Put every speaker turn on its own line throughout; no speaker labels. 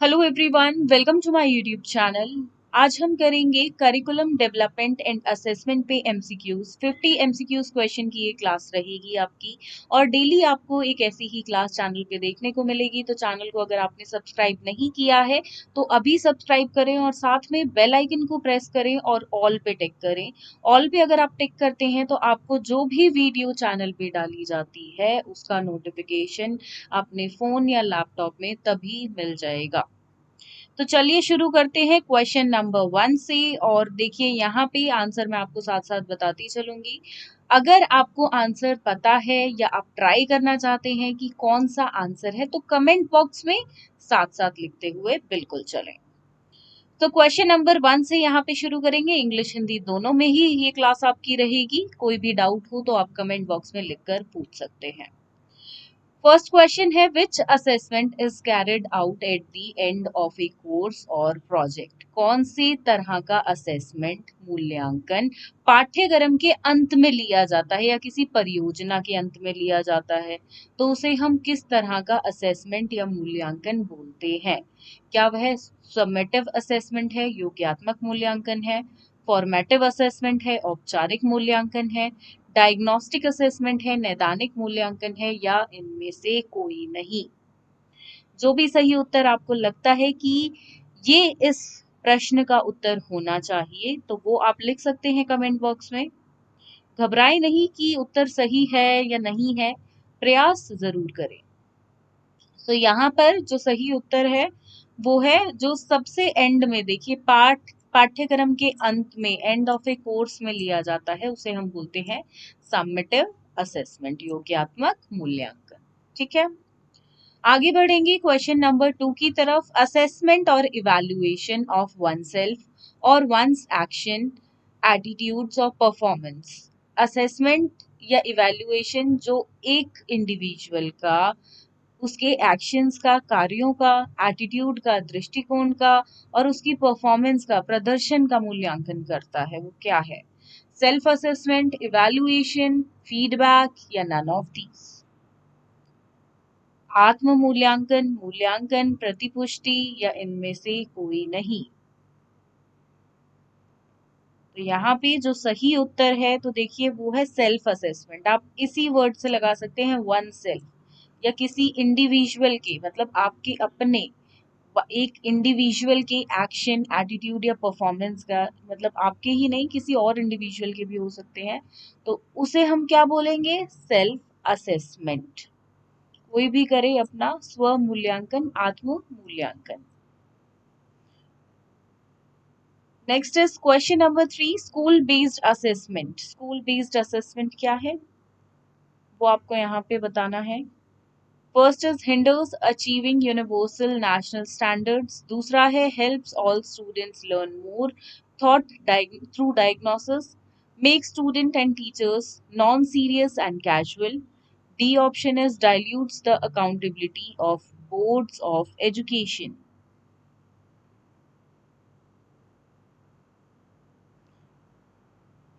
Hello everyone, welcome to my YouTube channel. आज हम करेंगे करिकुलम डेवलपमेंट एंड असेसमेंट पे एमसीक्यूज। 50 एमसीक्यूज क्वेश्चन की ये क्लास रहेगी आपकी, और डेली आपको एक ऐसी ही क्लास चैनल पे देखने को मिलेगी। तो चैनल को अगर आपने सब्सक्राइब नहीं किया है तो अभी सब्सक्राइब करें और साथ में बेल आइकन को प्रेस करें और ऑल पे टिक करें। ऑल पे अगर आप टिक करते हैं तो आपको जो भी वीडियो चैनल पे डाली जाती है उसका नोटिफिकेशन अपने फोन या लैपटॉप में तभी मिल जाएगा। तो चलिए शुरू करते हैं क्वेश्चन नंबर 1 से। और देखिए यहाँ पे आंसर मैं आपको साथ साथ बताती चलूंगी। अगर आपको आंसर पता है या आप ट्राई करना चाहते हैं कि कौन सा आंसर है तो कमेंट बॉक्स में साथ साथ लिखते हुए बिल्कुल चलें। तो क्वेश्चन नंबर 1 से यहाँ पे शुरू करेंगे। इंग्लिश हिंदी दोनों में ही ये क्लास आपकी रहेगी। कोई भी डाउट हो तो आप कमेंट बॉक्स में लिखकर पूछ सकते हैं। फर्स्ट क्वेश्चन है, विच assessment is carried out at the end of A course और प्रोजेक्ट। कौन सी तरह का असेसमेंट मूल्यांकन पाठ्यक्रम के अंत में लिया जाता है या किसी परियोजना के अंत में लिया जाता है, तो उसे हम किस तरह का असेसमेंट या मूल्यांकन बोलते हैं। क्या वह समेटिव असेसमेंट है, योग्यात्मक मूल्यांकन है, फॉर्मेटिव असेसमेंट है, औपचारिक मूल्यांकन है, डायग्नोस्टिक असेसमेंट है, नैदानिक मूल्यांकन है, या इनमें से कोई नहीं। जो भी सही उत्तर आपको लगता है कि ये इस प्रश्न का उत्तर होना चाहिए तो वो आप लिख सकते हैं कमेंट बॉक्स में। घबराए नहीं कि उत्तर सही है या नहीं है, प्रयास जरूर करें। तो यहाँ पर जो सही उत्तर है वो है जो सबसे एंड में, देखिए पाठ्यक्रम के अंत में, एंड ऑफ ए कोर्स में लिया जाता है, उसे हम बोलते हैं समेटिव असेसमेंट, योग्यात्मक मूल्यांकन। ठीक है, आगे बढ़ेंगे क्वेश्चन नंबर 2 की तरफ। असेसमेंट और इवैल्यूएशन ऑफ वन सेल्फ और वंस एक्शन, एटीट्यूड्स और परफॉर्मेंस। असेसमेंट या इवैल्यूएशन जो एक इंडिविजुअल का, उसके एक्शंस का, कार्यों का, एटीट्यूड का, दृष्टिकोण का और उसकी परफॉर्मेंस का, प्रदर्शन का मूल्यांकन करता है, वो क्या है। सेल्फ असेसमेंट, इवैल्यूएशन, फीडबैक या नन ऑफ दीज। आत्म मूल्यांकन, मूल्यांकन, प्रतिपुष्टि या इनमें से कोई नहीं। तो यहाँ पे जो सही उत्तर है तो देखिए वो है सेल्फ असेसमेंट। आप इसी वर्ड से लगा सकते हैं वन सेल्फ, या किसी इंडिविजुअल के, मतलब आपके अपने एक इंडिविजुअल के एक्शन, एटीट्यूड या परफॉर्मेंस का, मतलब आपके ही नहीं किसी और इंडिविजुअल के भी हो सकते हैं, तो उसे हम क्या बोलेंगे, सेल्फ असेसमेंट। कोई भी करे अपना स्व मूल्यांकन, आत्म मूल्यांकन। Next is question number 3, school based assessment. School based assessment क्या है वो आपको यहाँ पे बताना है। First is hinders achieving universal national standards. दूसरा है helps all students learn more thought through diagnosis, make student and teachers non serious and casual. D option is dilutes the accountability of boards of education.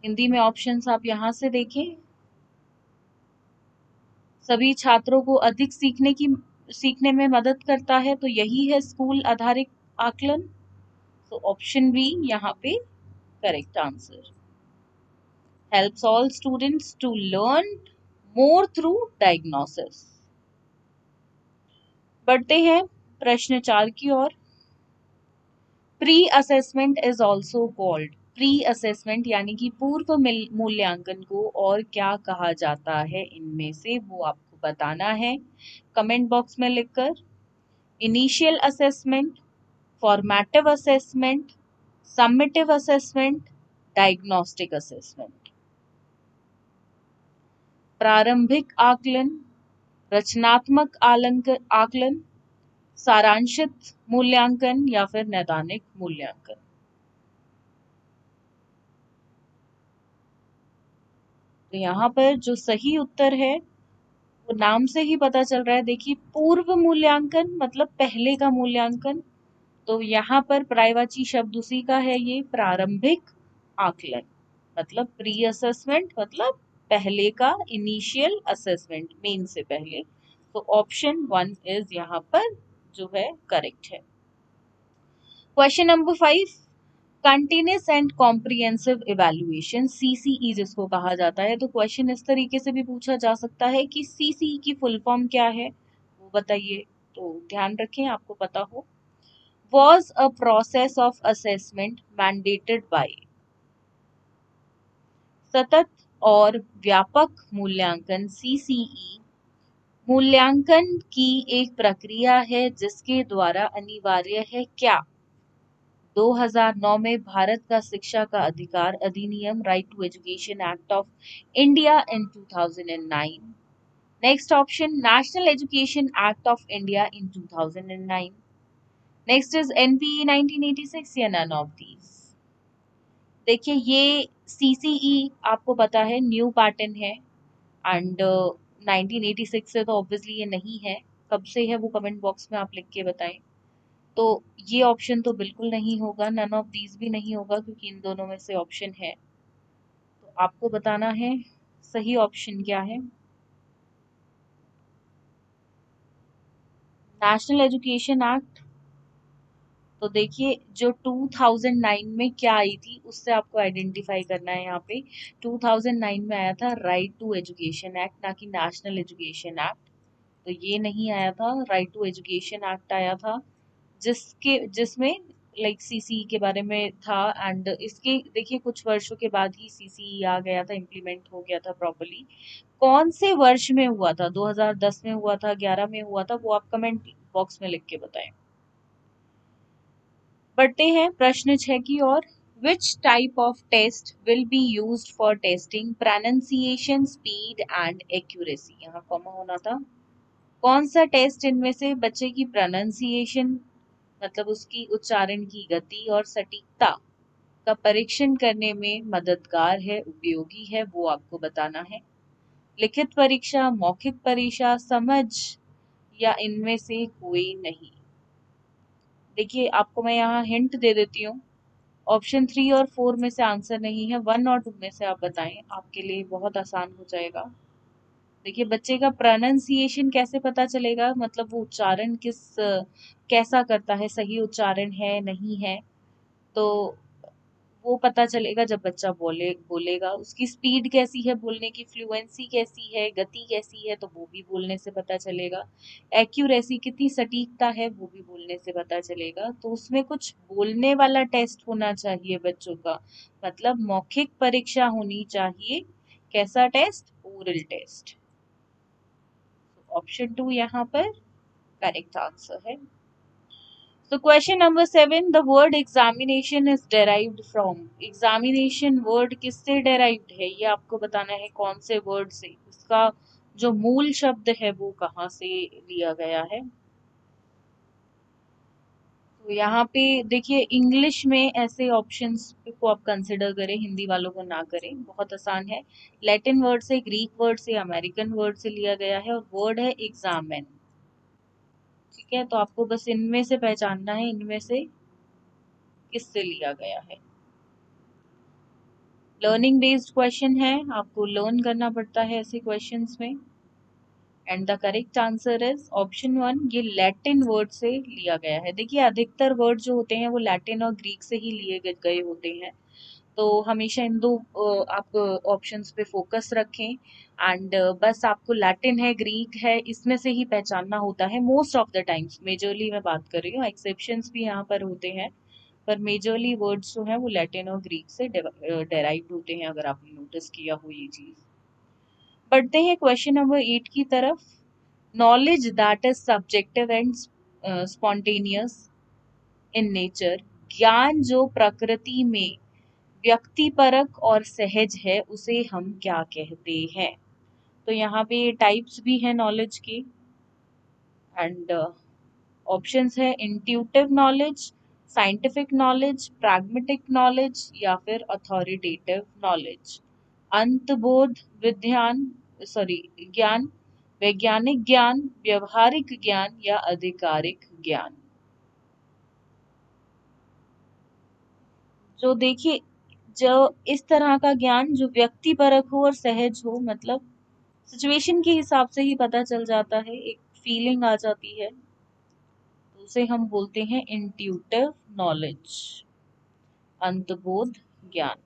Hindi में options आप यहाँ से देखें। सभी छात्रों को अधिक सीखने में मदद करता है, तो यही है स्कूल आधारित आकलन। तो ऑप्शन बी यहाँ पे correct answer. Helps all students to learn more through diagnosis. बढ़ते हैं प्रश्न 4 की ओर। Pre assessment is also called. Pre assessment यानी कि पूर्व मूल्यांकन को और क्या कहा जाता है, इनमें से वो आपको बताना है कमेंट बॉक्स में लिखकर। Initial assessment, formative assessment, summative assessment, diagnostic assessment. प्रारंभिक आकलन, रचनात्मक आकलन, सारांशित मूल्यांकन या फिर नैदानिक मूल्यांकन। तो यहाँ पर जो सही उत्तर है वो नाम से ही पता चल रहा है। देखिए, पूर्व मूल्यांकन मतलब पहले का मूल्यांकन, तो यहाँ पर पर्यायवाची शब्द उसी का है, ये प्रारंभिक आकलन मतलब प्री असेसमेंट, मतलब पहले का, इनिशियल असेसमेंट मेन से पहले। तो ऑप्शन 1 इज यहाँ पर जो है करेक्ट है। Question number 5, continuous and comprehensive evaluation, CCE जिसको कहा जाता है। तो क्वेश्चन इस तरीके से भी पूछा जा सकता है कि सीसीई की फुल फॉर्म क्या है, वो बताइए। तो ध्यान रखें, आपको पता हो। was a process of assessment mandated by, सतत और व्यापक मूल्यांकन, सीसीई मूल्यांकन की एक प्रक्रिया है जिसके द्वारा अनिवार्य है क्या? 2009 में भारत का शिक्षा का अधिकार अधिनियम, right to education act of India in 2009। Next option, national education act of India in 2009। Next is NPE 1986 या नन ऑफ दीज। देखिए, ये सीसीई आपको पता है न्यू पैटर्न है एंड 1986 से तो ऑब्वियसली ये नहीं है। कब से है वो कमेंट बॉक्स में आप लिख के बताएं। तो ये ऑप्शन तो बिल्कुल नहीं होगा, नन ऑफ दीज भी नहीं होगा, क्योंकि इन दोनों में से ऑप्शन है। तो आपको बताना है सही ऑप्शन क्या है। नेशनल एजुकेशन एक्ट, तो देखिए जो 2009 में क्या आई थी उससे आपको आइडेंटिफाई करना है। यहाँ पे 2009 में आया था राइट टू एजुकेशन एक्ट, ना कि नेशनल एजुकेशन एक्ट। तो ये नहीं आया था, राइट टू एजुकेशन एक्ट आया था जिसमें लाइक सीसीई के बारे में था। एंड इसके देखिए कुछ वर्षों के बाद ही सीसीई आ गया था, इम्प्लीमेंट हो गया था प्रॉपर्ली। कौन से वर्ष में हुआ था? 2010 में हुआ था, 11 में हुआ था, वो आप कमेंट बॉक्स में लिख के बताएं। बढ़ते हैं प्रश्न 6 की ओर। Which type of test will be used for testing pronunciation, speed and accuracy? यहाँ कॉमा होना था। कौन सा टेस्ट इनमें से बच्चे की प्रोनाउंसिएशन मतलब उसकी उच्चारण की गति और सटीकता का परीक्षण करने में मददगार है, उपयोगी है, वो आपको बताना है। लिखित परीक्षा, मौखिक परीक्षा, समझ या इनमें से कोई नहीं? देखिए आपको मैं यहाँ हिंट दे देती हूँ। ऑप्शन 3 और 4 में से आंसर नहीं है, 1 और 2 में से आप बताएं, आपके लिए बहुत आसान हो जाएगा। देखिए बच्चे का प्रोनाउंसिएशन कैसे पता चलेगा, मतलब वो उच्चारण कैसा करता है, सही उच्चारण है नहीं है, तो वो पता चलेगा जब बच्चा बोलेगा। उसकी स्पीड कैसी है बोलने की, फ्लुएंसी कैसी है, गति कैसी है, तो वो भी बोलने से पता चलेगा। एक्यूरेसी कितनी सटीकता है, वो भी बोलने से पता चलेगा। तो उसमें कुछ बोलने वाला टेस्ट होना चाहिए बच्चों का, मतलब मौखिक परीक्षा होनी चाहिए। कैसा टेस्ट? Oral test. ऑप्शन 2 यहाँ पर करेक्ट आंसर है। So question number 7, the word examination is derived from, examination word किससे derived है, ये आपको बताना है। कौन से word से, उसका जो मूल शब्द है वो कहाँ से लिया गया है। तो यहाँ पे देखिए इंग्लिश में ऐसे ऑप्शंस को आप कंसिडर करें, हिंदी वालों को ना करें, बहुत आसान है। लैटिन वर्ड से, ग्रीक वर्ड से, अमेरिकन वर्ड से लिया गया है और वर्ड है एग्जामिन। ठीक है, तो आपको बस इनमें से पहचानना है, इनमें से किससे लिया गया है। लर्निंग बेस्ड क्वेश्चन है, आपको लर्न करना पड़ता है ऐसे क्वेश्चंस में। And the correct answer is option 1, ये लैटिन वर्ड से लिया गया है। देखिए अधिकतर वर्ड जो होते हैं वो लैटिन और ग्रीक से ही लिए गए होते हैं, तो हमेशा इन दो आप ऑप्शंस पे फोकस रखें। एंड बस आपको लैटिन है, ग्रीक है, इसमें से ही पहचानना होता है most of the times. Majorly मैं बात कर रही हूँ, एक्सेप्शंस भी यहाँ पर होते हैं, पर मेजरली वर्ड्स जो हैं वो लैटिन और ग्रीक से डेराइव्ड होते हैं, अगर आपने नोटिस किया हो ये चीज। बढ़ते हैं क्वेश्चन नंबर 8 की तरफ। Knowledge that is subjective and spontaneous in nature, ज्ञान जो प्रकृति में व्यक्तिपरक और सहज है, उसे हम क्या कहते हैं? तो यहाँ पे टाइप्स भी है नॉलेज की। एंड ऑप्शंस है intuitive knowledge, scientific knowledge, pragmatic knowledge या फिर अथॉरिटेटिव नॉलेज। अंतबोध विज्ञान, सॉरी ज्ञान, वैज्ञानिक ज्ञान, व्यवहारिक ज्ञान या आधिकारिक ज्ञान। जो देखिए जो इस तरह का ज्ञान जो व्यक्तिपरक हो और सहज हो, मतलब सिचुएशन के हिसाब से ही पता चल जाता है, एक फीलिंग आ जाती है, उसे हम बोलते हैं इंट्यूटिव नॉलेज, अंतर्बोध ज्ञान।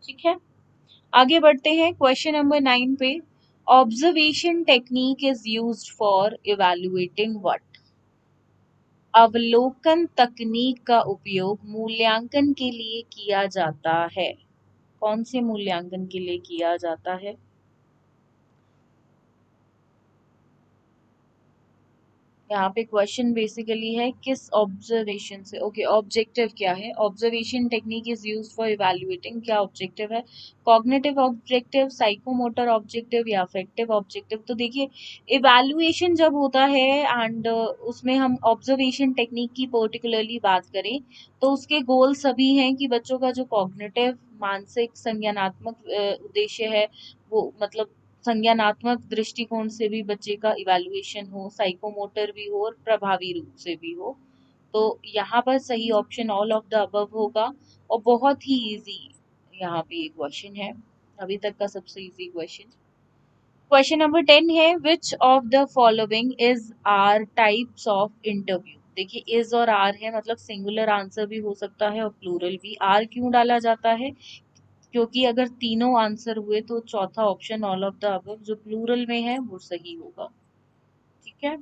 ठीक है, आगे बढ़ते हैं क्वेश्चन नंबर 9 पे। Observation technique is used for evaluating what. अवलोकन तकनीक का उपयोग मूल्यांकन के लिए किया जाता है। कौन से मूल्यांकन के लिए किया जाता है? यहाँ पे क्वेश्चन बेसिकली है किस ऑब्जर्वेशन से। ओके, ऑब्जेक्टिव क्या है? Observation technique is used for evaluating, क्या ऑब्जेक्टिव है? कॉग्निटिव ऑब्जेक्टिव, साइकोमोटर ऑब्जेक्टिव या अफेक्टिव ऑब्जेक्टिव। तो देखिए, इवैल्यूएशन जब होता है एंड उसमें हम ऑब्जर्वेशन टेक्निक की पर्टिकुलरली बात करें तो उसके गोल सभी हैं कि बच्चों का जो कॉग्निटिव मानसिक संज्ञानात्मक उद्देश्य है वो मतलब संज्ञानात्मक दृष्टिकोण से भी बच्चे का इवैल्यूएशन हो, साइकोमोटर भी हो और प्रभावी रूप से भी हो। तो यहाँ पर सही option all of the above होगा और बहुत ही इजी यहाँ पे ये क्वेश्चन है, अभी तक का सबसे इजी क्वेश्चन। क्वेश्चन नंबर 10 है, which of the following is are types of interview. देखिए, इज और आर है मतलब सिंगुलर आंसर भी हो सकता है और प्लूरल भी। आर क्यों डाला जाता है? क्योंकि अगर तीनों आंसर हुए तो चौथा option all of the above जो प्लूरल में है वो सही होगा। ठीक है,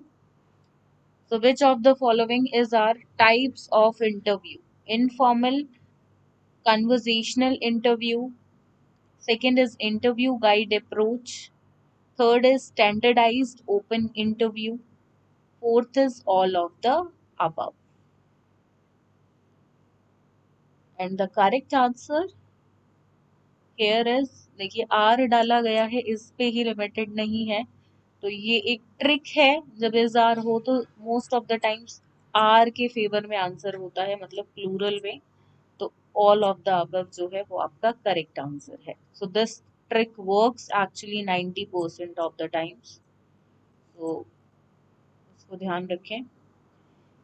so which of the following is our types of interview? Informal, conversational interview. Second is interview guide approach. Third is standardized open interview. Fourth is all of the above. And the correct answer here is, देखिए are डाला गया है, इस पे ही limited नहीं है। तो ये एक ट्रिक है, जब इज आर हो तो most of the times are के फेवर में आंसर होता है मतलब प्लूरल में। तो ऑल ऑफ द अबव जो है वो आपका करेक्ट आंसर है। So this trick works actually 90% of the times, तो इसको ध्यान रखें।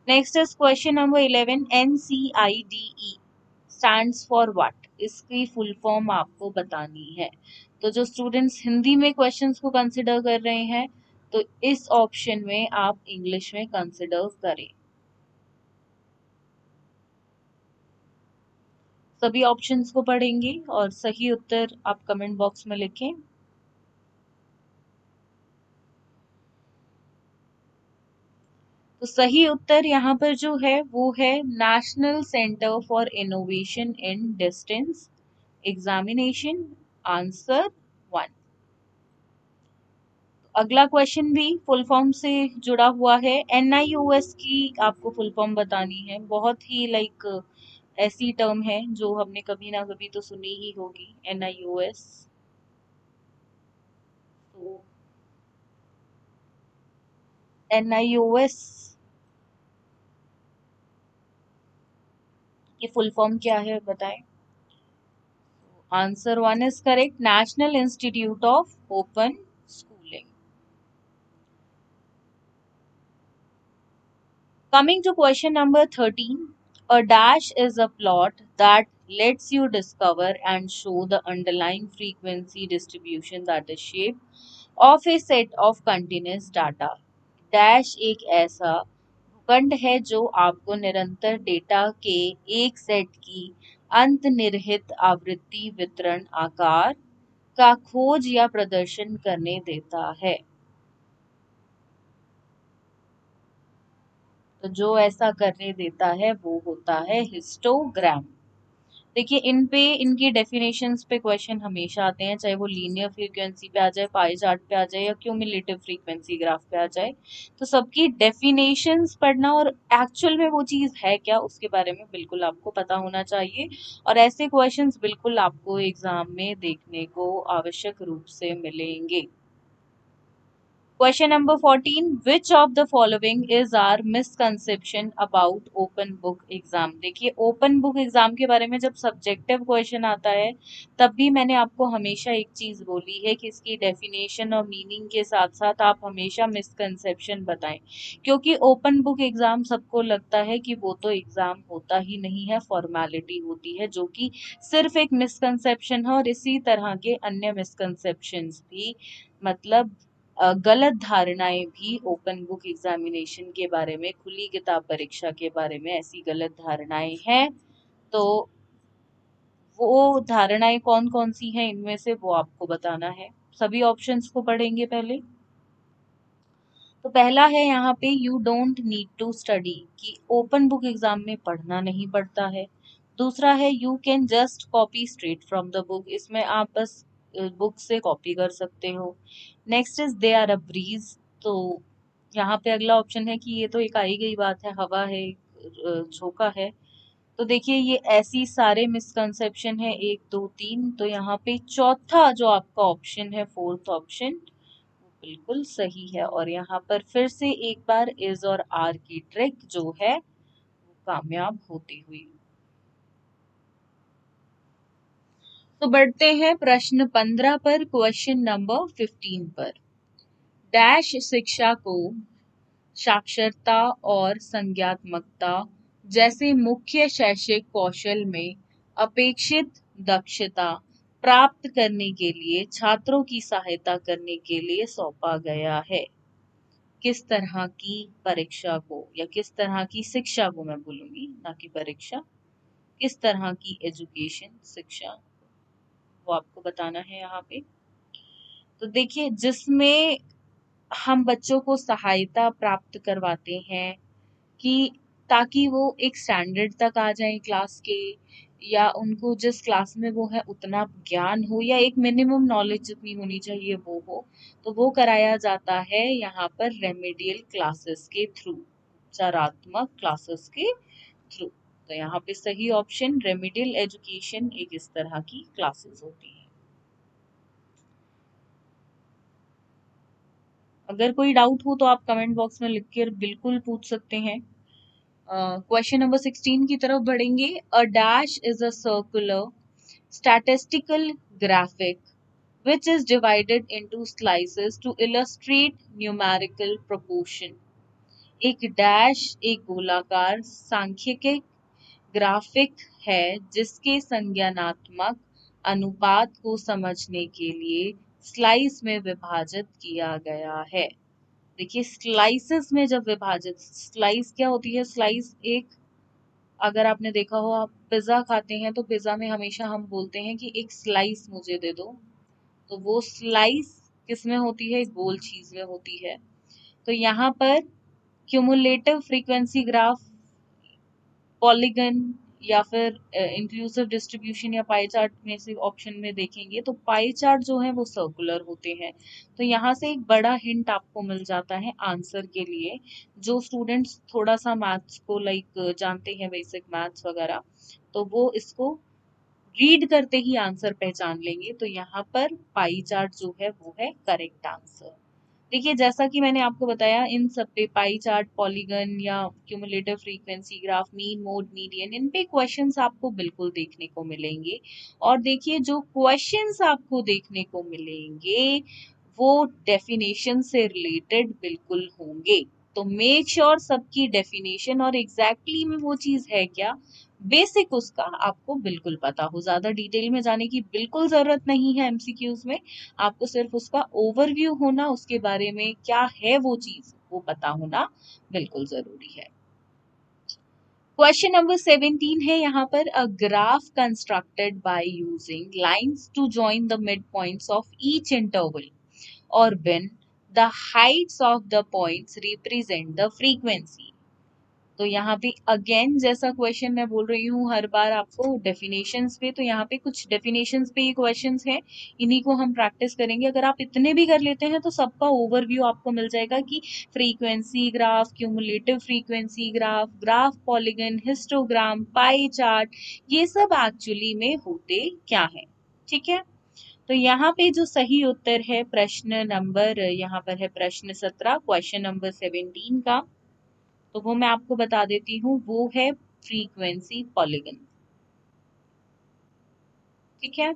Next is question number 11, NCIDE stands for what. इसकी फुल फॉर्म आपको बतानी है। तो जो स्टूडेंट्स हिंदी में क्वेश्चंस को कंसिडर कर रहे हैं तो इस ऑप्शन में आप इंग्लिश में कंसिडर करें। सभी ऑप्शंस को पढ़ेंगे और सही उत्तर आप कमेंट बॉक्स में लिखें। तो सही उत्तर यहाँ पर जो है वो है national centre for innovation in distance examination, answer 1। अगला क्वेश्चन भी फुल फॉर्म से जुड़ा हुआ है। NIOS की आपको फुल फॉर्म बतानी है। बहुत ही ऐसी टर्म है जो हमने कभी ना कभी तो सुनी ही होगी, NIOS। तो NIOS की फुल फॉर्म क्या है बताएं। Answer 1 is correct, national institute of open schooling. Coming to question number 13, a dash is a plot that lets you discover and show the underlying frequency distribution that is shape of a set of continuous data. Dash एक ऐसा खंड है जो आपको निरंतर data के एक set की अंतर्निहित आवृत्ति वितरण आकार का खोज या प्रदर्शन करने देता है। तो जो ऐसा करने देता है वो होता है हिस्टोग्राम। देखिए, इन पे इनकी डेफिनेशंस पे क्वेश्चन हमेशा आते हैं, चाहे वो लीनियर फ्रीक्वेंसी पे आ जाए, पाई चार्ट पे आ जाए या क्यूमुलेटिव फ्रीक्वेंसी ग्राफ पे आ जाए। तो सबकी डेफिनेशंस पढ़ना और एक्चुअल में वो चीज़ है क्या उसके बारे में बिल्कुल आपको पता होना चाहिए। और ऐसे क्वेश्चंस बिल्कुल आपको एग्जाम में देखने को आवश्यक रूप से मिलेंगे। Question number 14, which of the following is our misconception about open book exam? देखिए, open book exam के बारे में जब सब्जेक्टिव क्वेश्चन आता है तब भी मैंने आपको हमेशा एक चीज बोली है कि इसकी डेफिनेशन और मीनिंग के साथ साथ आप हमेशा मिसकंसेप्शन बताएं, क्योंकि ओपन बुक एग्जाम सबको लगता है कि वो तो एग्जाम होता ही नहीं है, फॉर्मेलिटी होती है, जो कि सिर्फ एक मिसकंसेप्शन है। और इसी तरह के अन्य मिसकंसेप्शंस भी मतलब गलत धारणाएं भी ओपन बुक एग्जामिनेशन के बारे में, खुली किताब परीक्षा के बारे में ऐसी गलत धारणाएं हैं। तो वो धारणाएं कौन कौन सी हैं इनमें से, वो आपको बताना है। सभी ऑप्शंस को पढ़ेंगे पहले। तो पहला है यहाँ पे you don't need to study, कि ओपन बुक एग्जाम में पढ़ना नहीं पड़ता है। दूसरा है you can just copy straight from the book, इसमें आप बस बुक से कॉपी कर सकते हो। Next is they are a breeze, तो यहाँ पे अगला ऑप्शन है कि ये तो एक आई गई बात है, हवा है, झोंका है। तो देखिए ये ऐसी सारे मिसकंसेप्शन है, 1 2 3, तो यहाँ पे चौथा जो आपका ऑप्शन है, फोर्थ ऑप्शन, वो बिल्कुल सही है। और यहाँ पर फिर से एक बार इज और आर की ट्रिक जो है वो कामयाब होती हुई। तो बढ़ते हैं प्रश्न 15 पर, क्वेश्चन नंबर 15 पर। डैश शिक्षा को साक्षरता और संज्ञात्मकता जैसे मुख्य शैक्षिक कौशल में अपेक्षित दक्षता प्राप्त करने के लिए छात्रों की सहायता करने के लिए सौंपा गया है। किस तरह की परीक्षा को, या किस तरह की शिक्षा को मैं बोलूंगी, ना कि परीक्षा, किस तरह की एजुकेशन, शिक्षा, वो आपको बताना है यहाँ पे। तो देखिए जिसमें हम बच्चों को सहायता प्राप्त करवाते हैं कि ताकि वो एक स्टैंडर्ड तक आ जाए क्लास के, या उनको जिस क्लास में वो है उतना ज्ञान हो, या एक मिनिमम नॉलेज जितनी होनी चाहिए वो हो, तो वो कराया जाता है यहाँ पर रेमेडियल क्लासेस के थ्रू, उपचारात्मक क्लासेस के थ्रू। तो यहाँ पे सही ऑप्शन रेमेडियल एजुकेशन एक इस तरह की क्लासेस होती है। अगर कोई डाउट हो तो आप कमेंट बॉक्स में लिख कर बिल्कुल पूछ सकते हैं। क्वेश्चन नंबर 16 की तरफ बढ़ेंगे। A dash is a circular statistical graphic which is divided into slices to illustrate numerical proportion। एक डैश एक गोलाकार सांख्यिकी ग्राफिक है जिसके संज्ञानात्मक अनुपात को समझने के लिए स्लाइस में विभाजित किया गया है। देखिए स्लाइसेस में जब विभाजित, स्लाइस क्या होती है, स्लाइस एक, अगर आपने देखा हो आप पिज्जा खाते हैं तो पिज्जा में हमेशा हम बोलते हैं कि एक स्लाइस मुझे दे दो, तो वो स्लाइस किस में होती है, गोल चीज में होती है। तो यहाँ पर क्यूमुलेटिव फ्रीक्वेंसी ग्राफ, पॉलीगन, या फिर इंक्लूसिव डिस्ट्रीब्यूशन या पाई चार्ट में से ऑप्शन में देखेंगे तो पाई चार्ट जो है वो सर्कुलर होते हैं। तो यहाँ से एक बड़ा हिंट आपको मिल जाता है आंसर के लिए। जो स्टूडेंट्स थोड़ा सा मैथ्स को लाइक जानते हैं, बेसिक मैथ्स वगैरह, तो वो इसको रीड करते ही आंसर पहचान लेंगे। तो यहाँ पर पाई चार्ट जो है वो है करेक्ट आंसर। देखिए जैसा कि मैंने आपको बताया इन सब पे पाई चार्ट, पॉलीगन या cumulative frequency graph, mean, mode, median, इन पे क्वेश्चंस आपको बिल्कुल देखने को मिलेंगे। और देखिए जो क्वेश्चंस आपको देखने को मिलेंगे वो डेफिनेशन से रिलेटेड बिल्कुल होंगे। तो मेक श्योर सबकी डेफिनेशन और एग्जैक्टली में वो चीज है क्या, बेसिक उसका आपको बिल्कुल पता हो। ज्यादा डिटेल में जाने की बिल्कुल जरूरत नहीं है एमसीक्यूज में, आपको सिर्फ उसका ओवरव्यू होना, उसके बारे में क्या है वो चीज वो पता होना बिल्कुल जरूरी है। क्वेश्चन नंबर 17 है यहाँ पर। A graph constructed by using lines to join the mid points of each interval और when the heights of the points represent the frequency. तो यहाँ पे अगेन जैसा क्वेश्चन मैं बोल रही हूँ हर बार आपको डेफिनेशंस पे, तो यहाँ पे कुछ डेफिनेशंस पे ये क्वेश्चंस हैं, इन्हीं को हम प्रैक्टिस करेंगे। अगर आप इतने भी कर लेते हैं तो सबका ओवरव्यू आपको मिल जाएगा कि frequency graph, cumulative frequency graph, graph polygon, histogram, pie chart, ये सब एक्चुअली में होते क्या है। ठीक है, तो यहाँ पे जो सही उत्तर है प्रश्न नंबर, यहाँ पर है प्रश्न 17 क्वेश्चन नंबर 17 का, तो वो मैं आपको बता देती हूँ, वो है फ्रीक्वेंसी पॉलीगन। ठीक है,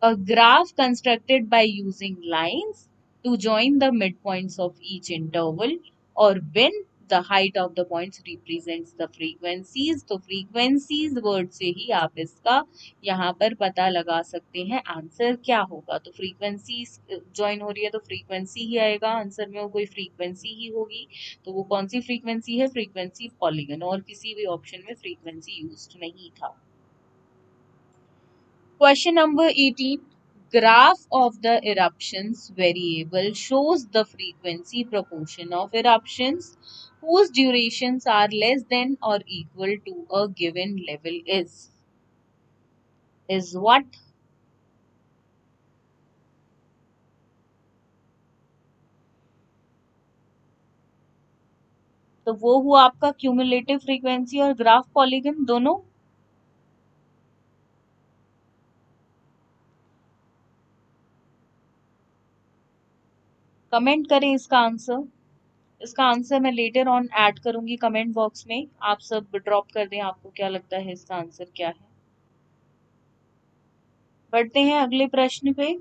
a graph constructed by using lines to join the mid points of each interval और when the height of the points represents the frequencies. तो फ्रीक्वेंसीज वर्ड से ही आप इसका यहाँ पर पता लगा सकते हैं आंसर क्या होगा। तो फ्रीक्वेंसीज ज्वाइन हो रही है तो फ्रीक्वेंसी ही आएगा आंसर में, वो कोई फ्रीक्वेंसी ही होगी। तो वो कौन सी फ्रीक्वेंसी है? फ्रीक्वेंसी पॉलीगन, और किसी भी ऑप्शन में फ्रीक्वेंसी यूज्ड नहीं था। Question number 18. Graph of the eruptions variable shows the frequency proportion of eruptions whose durations are less than or equal to a given level is what? तो वो हुआ आपका क्यूमुलेटिव फ्रीक्वेंसी और graph polygon दोनों। Comment करें इसका answer. इसका answer मैं लेटर ऑन ऐड करूंगी कमेंट बॉक्स में, आप सब ड्रॉप कर दें आपको क्या लगता है इसका आंसर क्या है। बढ़ते हैं अगले प्रश्न पे।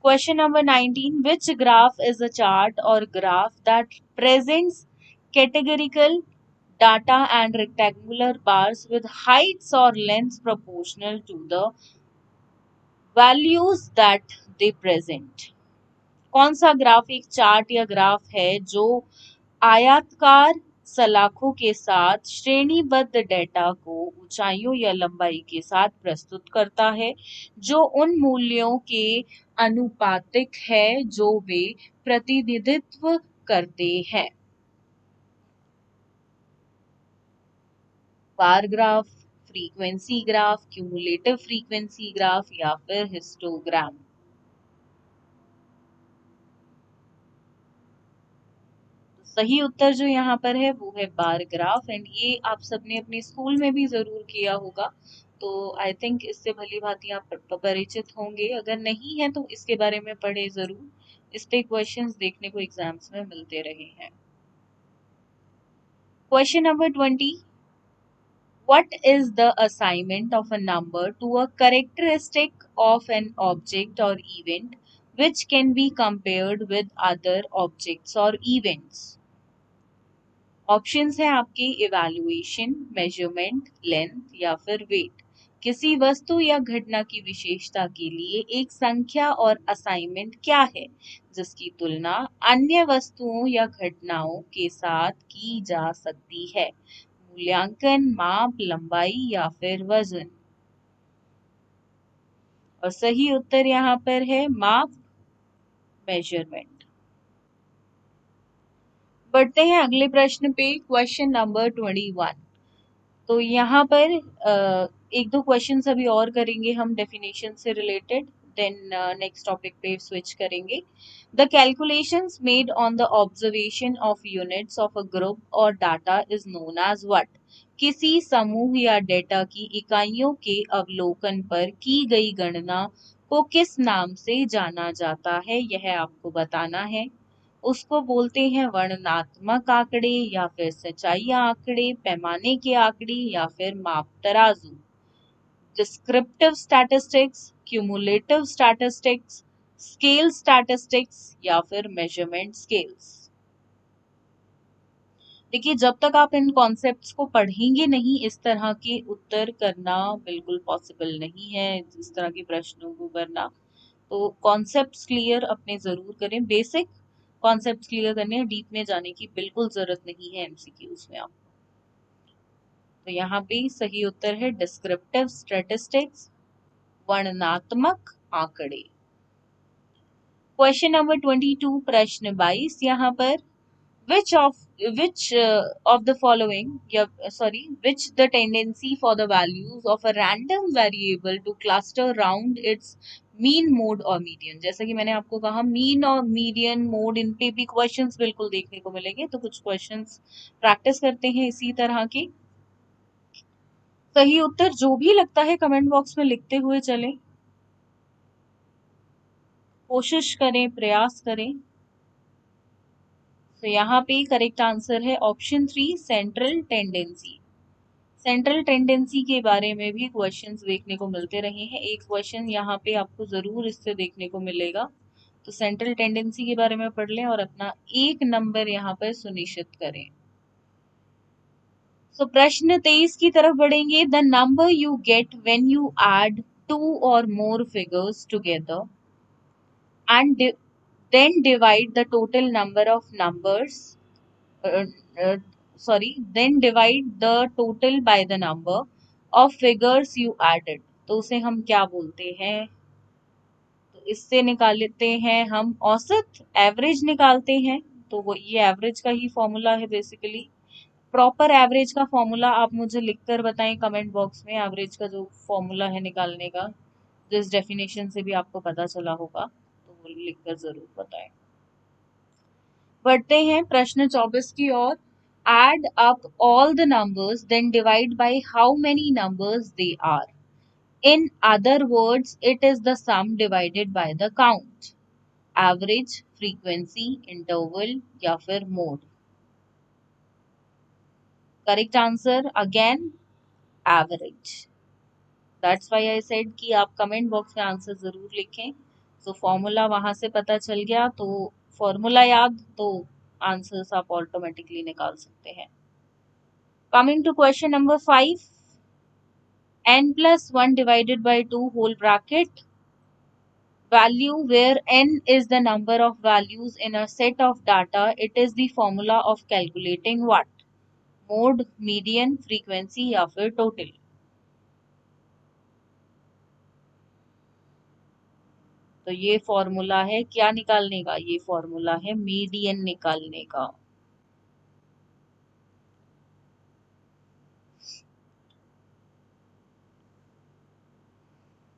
Question number 19. Which graph is a chart or graph that presents categorical data and rectangular bars with heights or lengths proportional to the values that they present? कौन सा ग्राफ एक चार्ट या ग्राफ है जो आयताकार सलाखों के साथ श्रेणीबद्ध डेटा को ऊंचाइयों या लंबाई के साथ प्रस्तुत करता है, जो उन मूल्यों के अनुपातिक है जो वे प्रतिनिधित्व करते हैं? Bar graph, frequency graph, cumulative frequency graph या फिर हिस्टोग्राम? सही उत्तर जो यहाँ पर है वो है बार ग्राफ, एंड ये आप सबने अपने स्कूल में भी जरूर किया होगा। तो आई थिंक इससे भली भांति आप परिचित होंगे, अगर नहीं है तो इसके बारे में पढ़े जरूर, इस पे क्वेश्चंस देखने को एग्जाम्स में मिलते रहे हैं। Question number 20. What is the assignment of a number to a characteristic of an object or event which can be compared with other objects or events? Options हैं आपके इवैल्यूएशन, मेजरमेंट, लेंथ या फिर wait. किसी वस्तु या घटना की विशेषता के लिए एक संख्या और असाइनमेंट क्या है जिसकी तुलना अन्य वस्तुओं या घटनाओं के साथ की जा सकती है? मूल्यांकन, माप, लंबाई या फिर वजन? और सही उत्तर यहाँ पर है माप, मेजरमेंट। बढ़ते हैं अगले प्रश्न पे। Question number 21. तो यहाँ पर एक दो क्वेश्चंस अभी और करेंगे हम डेफिनेशन से रिलेटेड, देन नेक्स्ट टॉपिक पे स्विच करेंगे। The calculations made on the observation of units of a group और data is known as what? किसी समूह या डेटा की इकाइयों के अवलोकन पर की गई गणना को किस नाम से जाना जाता है, यह आपको बताना है। उसको बोलते हैं वर्णनात्मक आंकड़े या फिर सच्चाई आंकड़े, पैमाने के आंकड़े या फिर माप तराजू? Descriptive statistics, cumulative statistics, scale statistics या फिर मेजरमेंट स्केल्स? देखिए, जब तक आप इन कॉन्सेप्ट्स को पढ़ेंगे नहीं इस तरह के उत्तर करना बिल्कुल पॉसिबल नहीं है, इस तरह के प्रश्नों को करना। तो कॉन्सेप्ट्स क्लियर अपने जरूर करें, बेसिक कॉन्सेप्ट्स क्लियर करने हैं, डीप में जाने की बिल्कुल जरूरत नहीं है एमसीक्यूज में आप। तो यहाँ पे सही उत्तर है डिस्क्रिप्टिव स्टैटिस्टिक्स, वर्णनात्मक आंकड़े। क्वेश्चन नंबर 22, प्रश्न 22 यहाँ पर which of the following which the tendency for the values of a random variable to cluster round its mean mode और मीडियन? जैसा कि मैंने आपको कहा मीन और मीडियन मोड इन पे भी क्वेश्चंस बिल्कुल देखने को मिलेंगे, तो कुछ क्वेश्चंस प्रैक्टिस करते हैं इसी तरह की। सही उत्तर जो भी लगता है कमेंट बॉक्स में लिखते हुए चलें, कोशिश करें, प्रयास करें। तो यहाँ पे करेक्ट आंसर है option 3, central tendency. Central tendency के बारे में भी क्वेश्चंस देखने को मिलते रहे हैं। एक क्वेश्चन यहाँ पे आपको जरूर इससे देखने को मिलेगा, तो सेंट्रल टेंडेंसी के बारे में पढ़ लें और अपना एक नंबर यहाँ पर सुनिश्चित करें। सो प्रश्न 23 की तरफ बढ़ेंगे। The number you get when you add 2 और more figures together and then divide the total number of numbers uh, uh, then divide the total by the number of figures you added। तो उसे हम क्या बोलते हैं? तो इससे निकालते हैं हम औसत, एवरेज निकालते हैं। तो वो ये एवरेज का ही फॉर्मूला है बेसिकली। प्रॉपर एवरेज का फॉर्मूला आप मुझे लिखकर बताएं कमेंट बॉक्स में, एवरेज का जो फॉर्मूला है निकालने का, जिस डेफिनेशन से भी आपको पता चला होगा, तो वो लिखकर जरूर बताएं। बढ़ते हैं प्रश्न 24 की ओर। Add up all the numbers, then divide by how many numbers they are. In other words, it is the sum divided by the count. Average, frequency, interval या फिर mode. Correct answer again average. That's why I said कि आप comment box में answer जरूर लिखें। तो formula वहां से पता चल गया, तो फॉर्मूला याद, तो आंसर्स आप ऑटोमेटिकली निकाल सकते हैं। Coming to question number 5, n plus 1 divided by 2 whole bracket, value where n is the number of values in a set of data. It is the formula of calculating what? Mode, median, frequency या फिर total। तो ये formula है क्या निकालने का? ये formula है मीडियन निकालने का।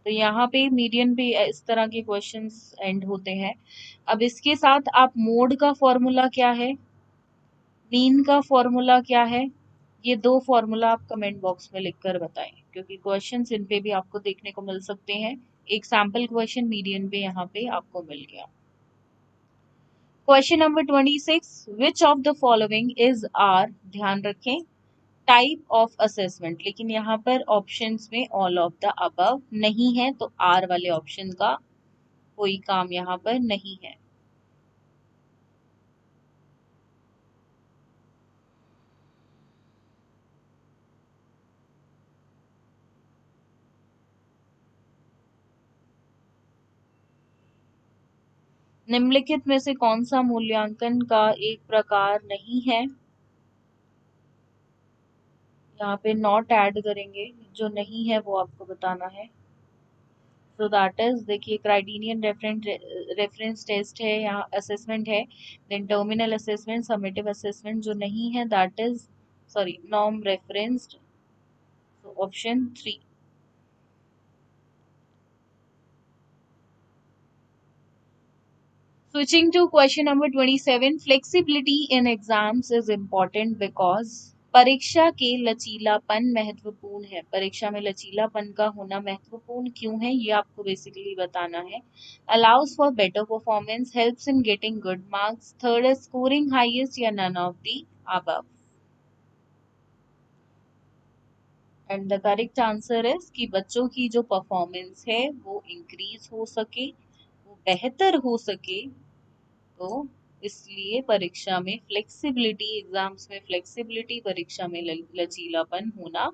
तो यहाँ पे मीडियन पे इस तरह के क्वेश्चंस एंड होते हैं। अब इसके साथ आप मोड का फॉर्मूला क्या है, मीन का फॉर्मूला क्या है, ये दो फॉर्मूला आप कमेंट बॉक्स में लिखकर बताएं, क्योंकि क्वेश्चंस इन पे भी आपको देखने को मिल सकते हैं। एक सैंपल क्वेश्चन मीडियन पे यहाँ पे आपको मिल गया। Question number 26, which of the following is are, ध्यान रखें, टाइप ऑफ असेसमेंट, लेकिन यहाँ पर ऑप्शंस में ऑल ऑफ द अबव नहीं है, तो आर वाले ऑप्शन का कोई काम यहाँ पर नहीं है। निम्नलिखित में से कौन सा मूल्यांकन का एक प्रकार नहीं है? यहाँ पे नॉट ऐड करेंगे, जो नहीं है वो आपको बताना है। सो दैट इज, देखिए, क्राइटेरियन रेफरेंस टेस्ट है, यहाँ असेसमेंट है, then terminal assessment, summative assessment. जो नहीं है that is, sorry, norm referenced, option 3। Switching to question number 27, flexibility in exams is important because परीक्षा के लचीलापन महत्वपूर्ण है। परीक्षा में लचीलापन का होना महत्वपूर्ण क्यों है, ये आपको बेसिकली बताना है। Allows for better performance, helps in getting good marks, third is scoring highest या none of the above। And the correct answer is कि बच्चों की जो परफॉर्मेंस है वो इंक्रीज हो सके, वो बेहतर हो सके, तो इसलिए परीक्षा में फ्लेक्सिबिलिटी, एग्जाम्स में फ्लेक्सिबिलिटी, परीक्षा में लचीलापन होना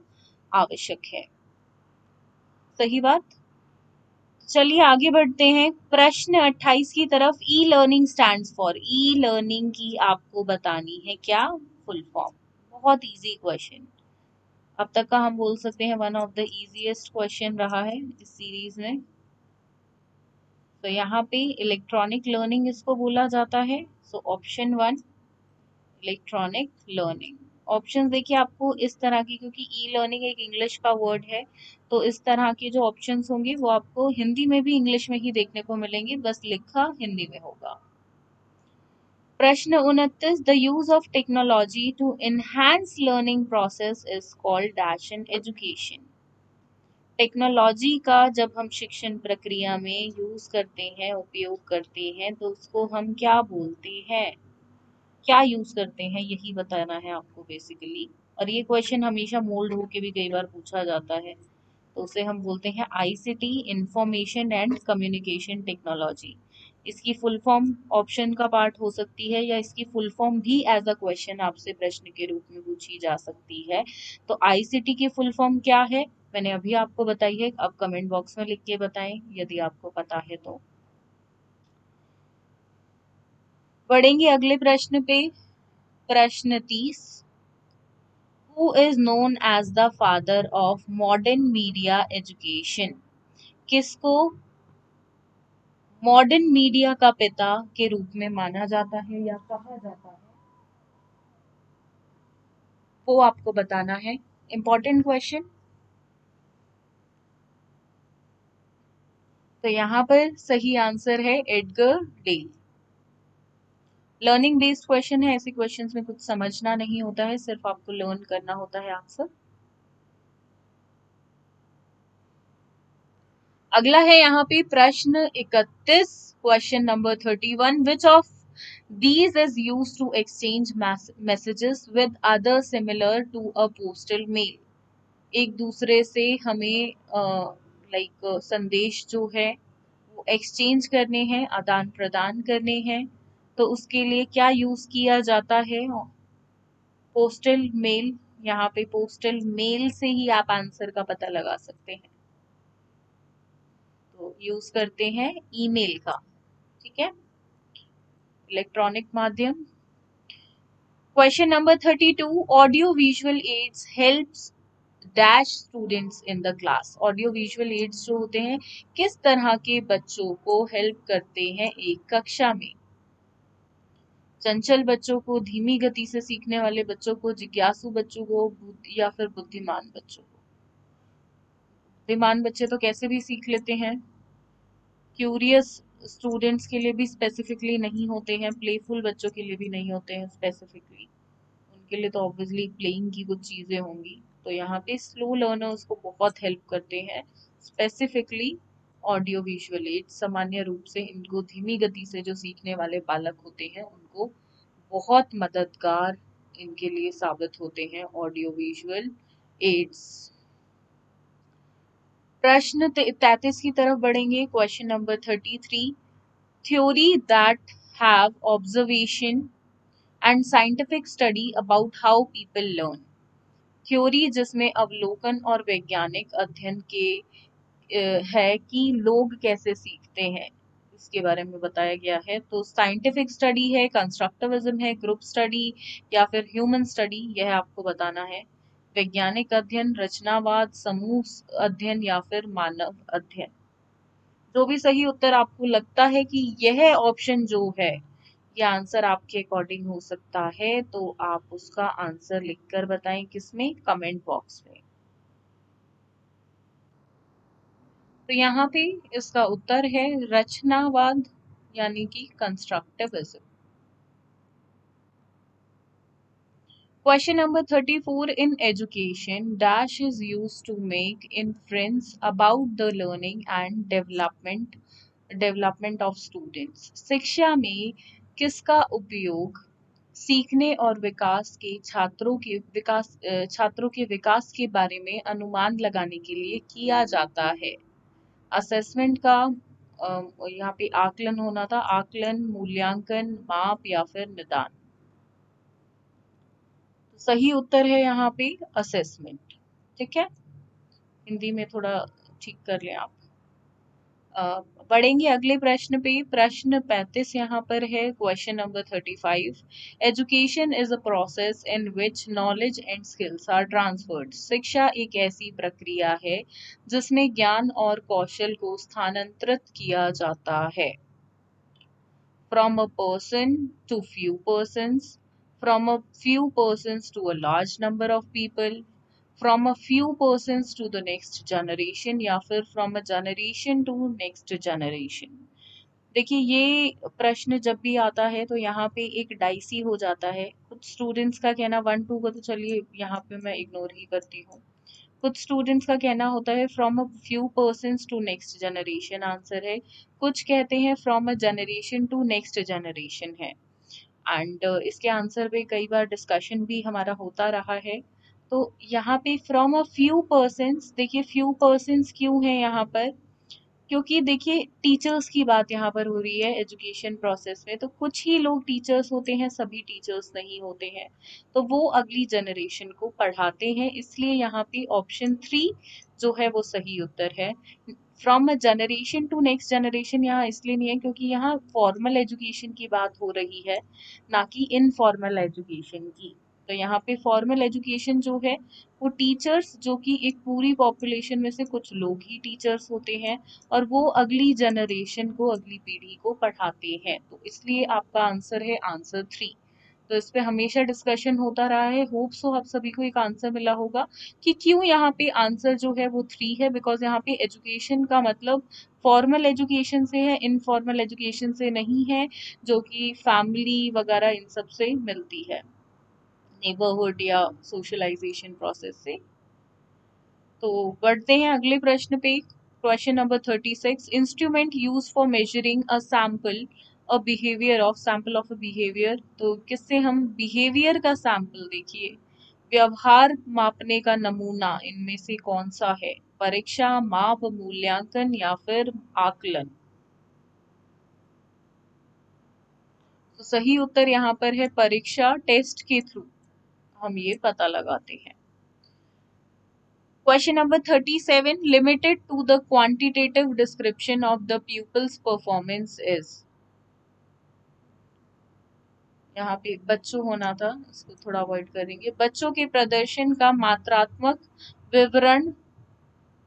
आवश्यक है। सही बात। चलिए आगे बढ़ते हैं प्रश्न 28 की तरफ। E learning stands for, e learning की आपको बतानी है क्या फुल फॉर्म। बहुत इजी क्वेश्चन, अब तक का हम बोल सकते हैं one of the easiest question रहा है इस सीरीज में। तो यहाँ पे इलेक्ट्रॉनिक लर्निंग इसको बोला जाता है। So option 1 electronic learning. Option देखिए आपको इस तरह की, क्योंकि ई लर्निंग एक इंग्लिश का वर्ड है, तो इस तरह के जो ऑप्शंस होंगे वो आपको हिंदी में भी इंग्लिश में ही देखने को मिलेंगे, बस लिखा हिंदी में होगा। प्रश्न 29, the use of technology to enhance learning process is called dash in education. Technology का जब हम शिक्षण प्रक्रिया में यूज करते हैं, उपयोग करते हैं, तो उसको हम क्या बोलते हैं, क्या यूज करते हैं, यही बताना है आपको बेसिकली। और ये क्वेश्चन हमेशा मोल्ड होके भी कई बार पूछा जाता है, तो उसे हम बोलते हैं ICT, information and communication technology. इसकी फुल फॉर्म ऑप्शन का पार्ट हो सकती है या इसकी फुल फॉर्म भी एज अ क्वेश्चन आपसे प्रश्न के रूप में पूछी जा सकती है। तो आईसीटी की फुल फॉर्म क्या है मैंने अभी आपको बताई है, अब कमेंट बॉक्स में लिख के बताएं यदि आपको पता है तो। बढ़ेंगे अगले प्रश्न पे, प्रश्न 30। Who is known as the father of modern media education? किसको मॉडर्न मीडिया का पिता के रूप में माना जाता है या कहा जाता है, वो आपको बताना है। Important question. तो यहाँ पर सही आंसर है Edgar Dale. Learning based question है, ऐसे क्वेश्चंस में कुछ समझना नहीं होता है, सिर्फ आपको लर्न करना होता है आंसर। अगला है यहाँ पे प्रश्न 31, question number 31। Which of these is used to exchange messages with other similar to a postal mail? एक दूसरे से हमें संदेश जो है वो एक्सचेंज करने हैं, आदान प्रदान करने हैं, तो उसके लिए क्या यूज किया जाता है? Postal mail. यहाँ पे पोस्टल मेल से ही आप आंसर का पता लगा सकते हैं, तो यूज करते हैं ईमेल का। ठीक है, इलेक्ट्रॉनिक माध्यम। Question number 32। Audio visual aids helps dash students in the class? Audio visual aids जो होते हैं किस तरह के बच्चों को हेल्प करते हैं एक कक्षा में? चंचल बच्चों को, धीमी गति से सीखने वाले बच्चों को, जिज्ञासु बच्चों को, या फिर बुद्धिमान बच्चों को? बुद्धिमान बच्चे तो कैसे भी सीख लेते हैं, क्यूरियस स्टूडेंट्स के लिए भी स्पेसिफिकली नहीं होते हैं, प्लेफुल बच्चों के लिए भी नहीं होते हैं स्पेसिफिकली, उनके लिए तो ऑब्वियसली प्लेइंग की कुछ चीजें होंगी। तो यहाँ पे स्लो लर्नर्स को बहुत हेल्प करते हैं स्पेसिफिकली ऑडियो विजुअल एड। सामान्य रूप से इनको धीमी गति से जो सीखने वाले बालक होते हैं उनको बहुत मददगार इनके लिए साबित होते हैं ऑडियो विजुअल एड्स। प्रश्न 33 की तरफ बढ़ेंगे, question number 33। Theory that have observation and scientific study about how people learn. Theory जिसमें अवलोकन और वैज्ञानिक अध्ययन के है कि लोग कैसे सीखते हैं, इसके बारे में बताया गया है। तो साइंटिफिक स्टडी है, कंस्ट्रक्टिविज्म है, ग्रुप स्टडी या फिर ह्यूमन स्टडी, यह आपको बताना है। वैज्ञानिक अध्ययन, रचनावाद, समूह अध्ययन या फिर मानव अध्ययन। जो भी सही उत्तर आपको लगता है कि यह ऑप्शन जो है ये आंसर आपके अकॉर्डिंग हो सकता है, तो आप उसका आंसर लिखकर बताएं, किसमें? कमेंट बॉक्स में। तो यहाँ पे इसका उत्तर है रचनावाद, यानी कि constructivism. Question number 34. In education, dash is used to make inference about the learning and development of students. शिक्षा में किसका उपयोग सीखने और विकास के छात्रों के विकास के बारे में अनुमान लगाने के लिए किया जाता है? असेसमेंट का यहाँ पे आकलन होना था, आकलन, मूल्यांकन, माप या फिर निदान। सही उत्तर है यहाँ पे असेसमेंट। ठीक है, हिंदी में थोड़ा ठीक कर लें आप। बढ़ेंगे अगले प्रश्न पे, प्रश्न 35 यहाँ पर है, question number 35। Education is a process in which knowledge and skills are transferred. शिक्षा एक ऐसी प्रक्रिया है जिसमें ज्ञान और कौशल को स्थानांतरित किया जाता है। From a person to few persons, from a few persons to a large number of people, from a few persons to the next generation या फिर from a generation to next generation। देखिए ये प्रश्न जब भी आता है तो यहाँ पे एक डाइसी हो जाता है। कुछ स्टूडेंट्स का कहना 1 2 का तो चलिए यहाँ पे मैं इग्नोर ही करती हूँ। कुछ स्टूडेंट्स का कहना होता है from a few persons to next generation answer है। कुछ कहते हैं from a generation to next generation है। एंड इसके आंसर पे कई बार डिस्कशन भी हमारा होता रहा है। तो यहाँ पे फ्रॉम अ फ्यू पर्सन्स, देखिए फ्यू पर्सन्स क्यों है यहाँ पर, क्योंकि देखिए टीचर्स की बात यहाँ पर हो रही है एजुकेशन प्रोसेस में, तो कुछ ही लोग टीचर्स होते हैं, सभी टीचर्स नहीं होते हैं, तो वो अगली जनरेशन को पढ़ाते हैं, इसलिए यहाँ पे ऑप्शन 3 जो है वो सही उत्तर है। From a generation to next generation यहाँ इसलिए नहीं है क्योंकि यहाँ फॉर्मल एजुकेशन की बात हो रही है, ना कि इनफॉर्मल एजुकेशन की। तो यहाँ पे फॉर्मल एजुकेशन जो है वो टीचर्स, जो कि एक पूरी पॉपुलेशन में से कुछ लोग ही टीचर्स होते हैं, और वो अगली जनरेशन को, अगली पीढ़ी को पढ़ाते हैं, तो इसलिए आपका आंसर है आंसर 3। तो इस पे हमेशा डिस्कशन होता रहा है, होप सो आप सभी को एक आंसर मिला होगा कि क्यों यहाँ पे आंसर जो है वो 3 है, बिकॉज यहाँ पे एजुकेशन का मतलब फॉर्मल एजुकेशन से है, इनफॉर्मल एजुकेशन से नहीं है, जो कि फैमिली वगैरह इन सब से मिलती है, नेबरहुड या सोशलाइजेशन प्रोसेस से। तो बढ़ते हैं अगले प्रश्न पे। Question number 36, instrument use for measuring a sample a behaviour of, sample of a behaviour, तो किससे हम बिहेवियर का सैंपल, देखिए व्यवहार मापने का नमूना इनमें से कौन सा है, परीक्षा, माप, मूल्यांकन या फिर आकलन। तो सही उत्तर यहाँ पर है परीक्षा, टेस्ट के थ्रू हम ये पता लगाते हैं। Question number 37, limited to the quantitative description of the pupil's performance is, यहाँ पे बच्चों होना था, इसको थोड़ा अवॉइड करेंगे। बच्चों के प्रदर्शन का मात्रात्मक विवरण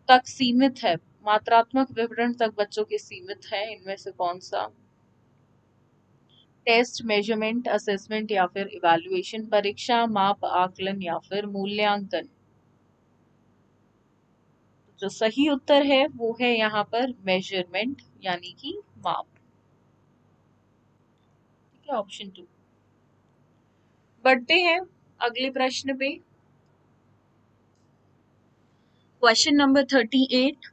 तक सीमित है, मात्रात्मक विवरण तक बच्चों के सीमित है, इनमें से कौन सा, टेस्ट, मेजरमेंट, असेसमेंट या फिर इवैल्यूएशन, परीक्षा, माप, आकलन या फिर मूल्यांकन। जो सही उत्तर है वो है यहाँ पर मेजरमेंट, यानी कि माप। ठीक है, ऑप्शन 2। बढ़ते हैं अगले प्रश्न पे। Question number 38,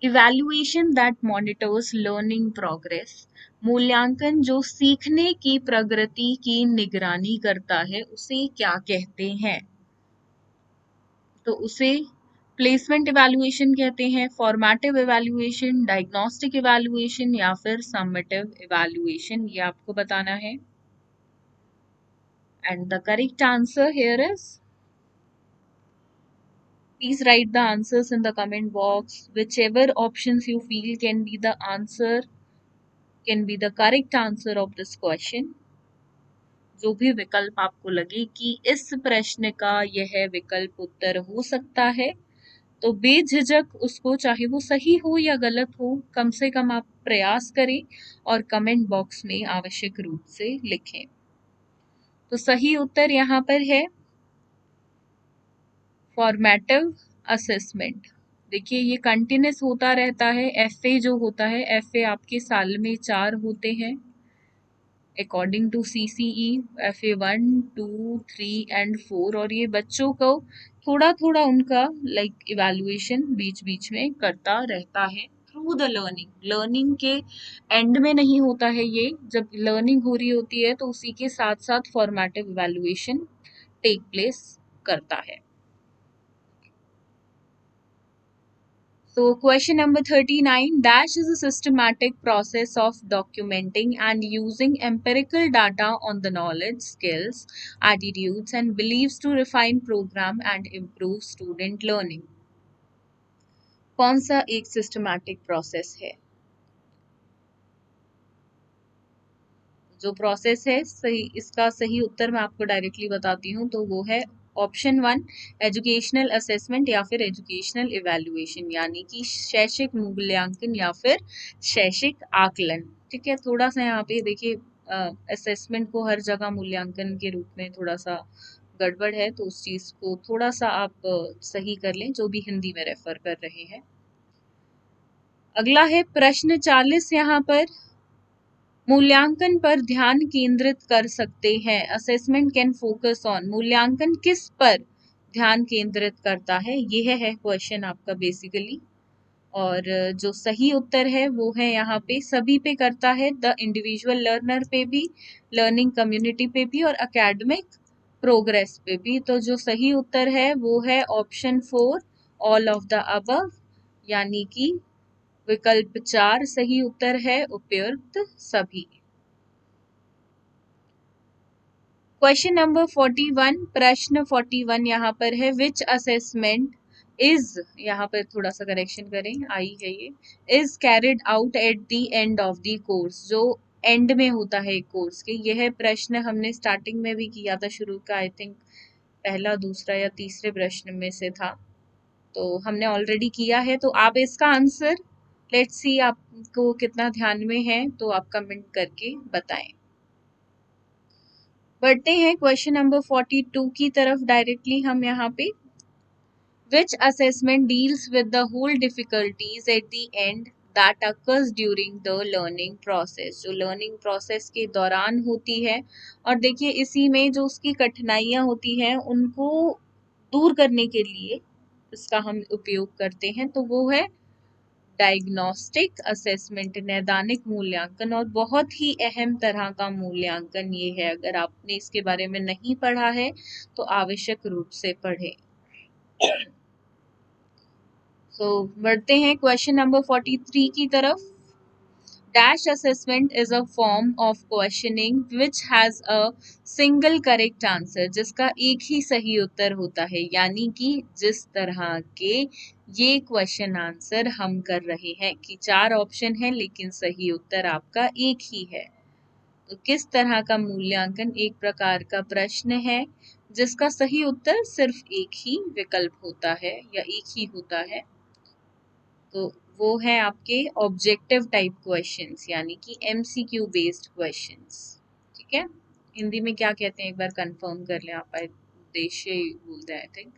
evaluation that monitors learning progress, मूल्यांकन जो सीखने की प्रगति की निगरानी करता है, उसे क्या कहते हैं। तो उसे प्लेसमेंट इवैल्यूएशन कहते हैं, फॉर्मेटिव इवैल्यूएशन, डायग्नोस्टिक इवैल्यूएशन या फिर सम्मेटिव इवैल्यूएशन, ये आपको बताना है। And the correct answer here is, please write the answers in the comment box. Whichever options you feel can be the answer, can be the correct answer of this question. जो भी विकल्प आपको लगे कि इस प्रश्न का यह विकल्प उत्तर हो सकता है, तो बेझिझक उसको, चाहे वो सही हो या गलत हो, कम से कम आप प्रयास करें और कमेंट बॉक्स में आवश्यक रूप से लिखें। तो सही उत्तर यहाँ पर है फॉर्मेटिव असेसमेंट। देखिए ये कंटिन्यूस होता रहता है, एफए जो होता है, एफए आपके साल में 4 होते हैं according to CCE, FA 1, 2, 3 and 4, और ये बच्चों को थोड़ा थोड़ा उनका इवैल्यूएशन बीच बीच में करता रहता है थ्रू द लर्निंग। लर्निंग के एंड में नहीं होता है ये, जब लर्निंग हो रही होती है तो उसी के साथ साथ फॉर्मेटिव इवैल्यूएशन टेक प्लेस करता है। So question number 39, dash is a systematic process of documenting and using empirical data on the knowledge, skills, attitudes and beliefs to refine program and improve student learning. कौन सा एक systematic process है? जो process है सही, इसका सही उत्तर मैं आपको डायरेक्टली बताती हूँ, तो वो है ऑप्शन 1, एजुकेशनल असेसमेंट या फिर एजुकेशनल इवैल्यूएशन, यानी कि शैक्षिक मूल्यांकन या फिर शैक्षिक आकलन। ठीक है, थोड़ा सा यहाँ पे देखिए असेसमेंट को हर जगह मूल्यांकन के रूप में थोड़ा सा गड़बड़ है, तो उस चीज को थोड़ा सा आप सही कर लें, जो भी हिंदी में रेफर कर रहे हैं। अगला है प्रश्न 40, यहाँ पर मूल्यांकन पर ध्यान केंद्रित कर सकते हैं, असेसमेंट कैन फोकस ऑन, मूल्यांकन किस पर ध्यान केंद्रित करता है, यह है क्वेश्चन आपका बेसिकली। और जो सही उत्तर है वो है यहाँ पे सभी पे करता है, द इंडिविजुअल लर्नर पे भी, लर्निंग कम्युनिटी पे भी और एकेडमिक प्रोग्रेस पे भी। तो जो सही उत्तर है वो है option 4, all of the above, यानी कि विकल्प 4 सही उत्तर है, उपयुक्त सभी। क्वेश्चन नंबर 41, प्रश्न 41 यहाँ पर है, विच असेसमेंट इज, यहाँ पर थोड़ा सा करेक्शन करें, आई है ये, is carried out at the end of the course, जो एंड में होता है एक कोर्स के। यह प्रश्न हमने स्टार्टिंग में भी किया था, शुरू का आई थिंक पहला दूसरा या तीसरे प्रश्न में से था, तो हमने ऑलरेडी किया है। तो आप इसका आंसर, लेट्स सी आपको कितना ध्यान में है, तो आप कमेंट करके बताएं। बढ़ते हैं क्वेश्चन नंबर 42 की तरफ डायरेक्टली हम यहाँ पे। Which assessment deals with the whole difficulties at the end that occurs during the learning process, जो लर्निंग प्रोसेस के दौरान होती है, और देखिए इसी में जो उसकी कठिनाइयाँ होती हैं उनको दूर करने के लिए इसका हम उपयोग करते हैं, तो वो है डायग्नोस्टिक असेसमेंट, नैदानिक मूल्यांकन। और बहुत ही अहम तरह का मूल्यांकन ये है, अगर आपने इसके बारे में नहीं पढ़ा है तो आवश्यक रूप से पढ़ें। तो बढ़ते हैं क्वेश्चन नंबर 43 की तरफ। Dash assessment is a form of questioning which has a single correct answer, जिसका एक ही सही उत्तर होता है, यानी कि जिस तरह के ये क्वेश्चन आंसर हम कर रहे हैं कि 4 ऑप्शन है लेकिन सही उत्तर आपका एक ही है। तो किस तरह का मूल्यांकन? एक प्रकार का प्रश्न है जिसका सही उत्तर सिर्फ एक ही विकल्प होता है या एक ही होता है, तो वो है आपके ऑब्जेक्टिव टाइप क्वेश्चंस, यानी कि एमसीक्यू बेस्ड क्वेश्चंस। ठीक है, हिंदी में क्या कहते हैं एक बार कंफर्म कर लें आप, उद्देश्य बोलते हैं I think.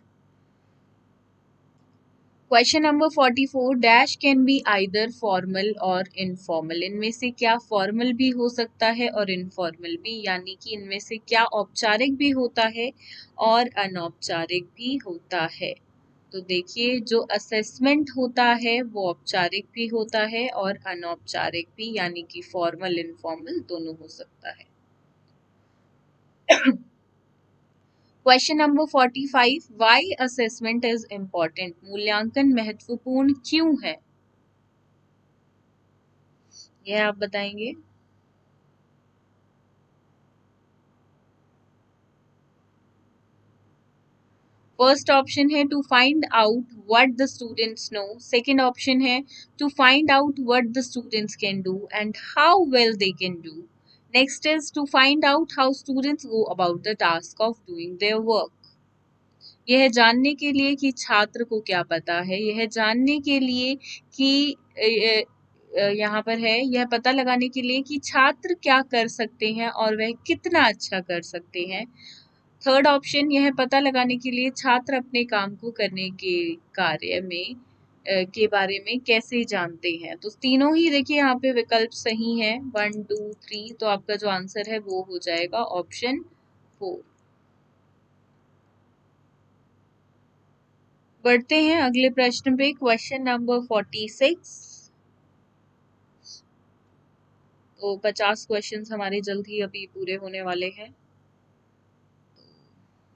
Question number 44, dash can be either formal और इनफॉर्मल, इनमें से क्या फॉर्मल भी हो सकता है और इनफॉर्मल भी, यानी कि इनमें से क्या औपचारिक भी होता है और अनौपचारिक भी होता है। तो देखिए जो असेसमेंट होता है वो औपचारिक भी होता है और अनौपचारिक भी, यानी कि फॉर्मल इनफॉर्मल दोनों हो सकता है। Question number 45, why assessment is important, मूल्यांकन महत्वपूर्ण क्यों है, यह आप बताएंगे। फर्स्ट ऑप्शन है to find out what the students know, second option है to find out what the students can do and how well they can do, next is to find out how students go about the task of doing their work. यह जानने के लिए कि छात्र को क्या पता है, यह जानने के लिए कि यहाँ पर है, यह पता लगाने के लिए कि छात्र क्या कर सकते हैं और वह कितना अच्छा कर सकते हैं। थर्ड ऑप्शन, यह पता लगाने के लिए छात्र अपने काम को करने के कार्य में के बारे में कैसे जानते हैं। तो तीनों ही देखिए यहाँ पे विकल्प सही है, 1 2 3, तो आपका जो आंसर है वो हो जाएगा ऑप्शन 4। बढ़ते हैं अगले प्रश्न पे, क्वेश्चन नंबर 46। तो 50 क्वेश्चंस हमारे जल्द ही अभी पूरे होने वाले हैं,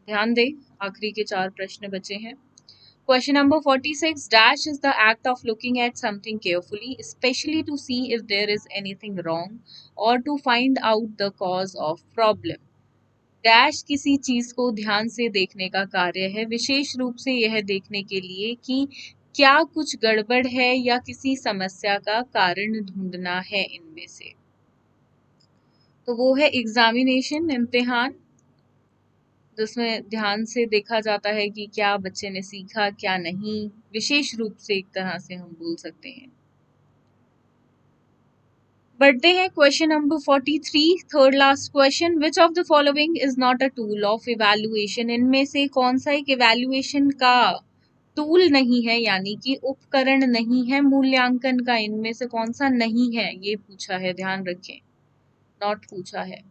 ध्यान दें, आखिरी के 4 प्रश्न बचे हैं। Question number 46, dash is the act of looking at something carefully, especially to see if there is anything wrong or to find out the cause of problem. Dash किसी चीज को ध्यान से देखने का कार्य है, विशेष रूप से यह देखने के लिए कि क्या कुछ गड़बड़ है या किसी समस्या का कारण ढूंढना है इनमें से। तो वो है एग्जामिनेशन, इम्तिहान, जिसमें ध्यान से देखा जाता है कि क्या बच्चे ने सीखा क्या नहीं, विशेष रूप से एक तरह से हम बोल सकते हैं। बढ़ते हैं question number 43, third last question, which of the following is not a tool of evaluation, इनमें से कौन सा एक इवैल्यूएशन का टूल नहीं है, यानी कि उपकरण नहीं है मूल्यांकन का, इनमें से कौन सा नहीं है, ये पूछा है, ध्यान रखें, नॉट पूछा है।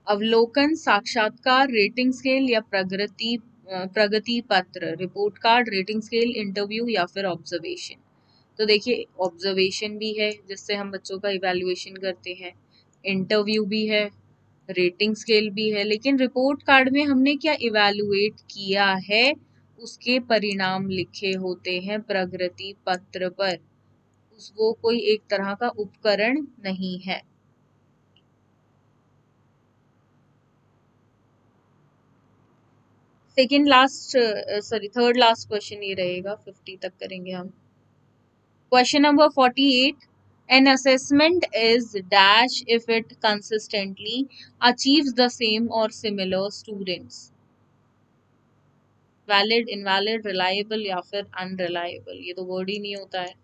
अवलोकन, साक्षात्कार, रेटिंग स्केल या प्रगति पत्र, report card, rating scale, interview या फिर ऑब्जर्वेशन। तो देखिए ऑब्जर्वेशन भी है जिससे हम बच्चों का इवैल्यूएशन करते हैं, इंटरव्यू भी है, रेटिंग स्केल भी है, लेकिन रिपोर्ट कार्ड में हमने क्या इवैल्यूएट किया है उसके परिणाम लिखे होते हैं प्रगति पत्र पर। वो कोई एक तरह का उपकरण नहीं है। Second last third last question ये रहेगा, 50 तक करेंगे हम। Question number 48, an assessment is dash if it consistently achieves the same or similar students। Valid, invalid, reliable या फिर अनरिलायबल। ये तो वर्ड ही नहीं होता है,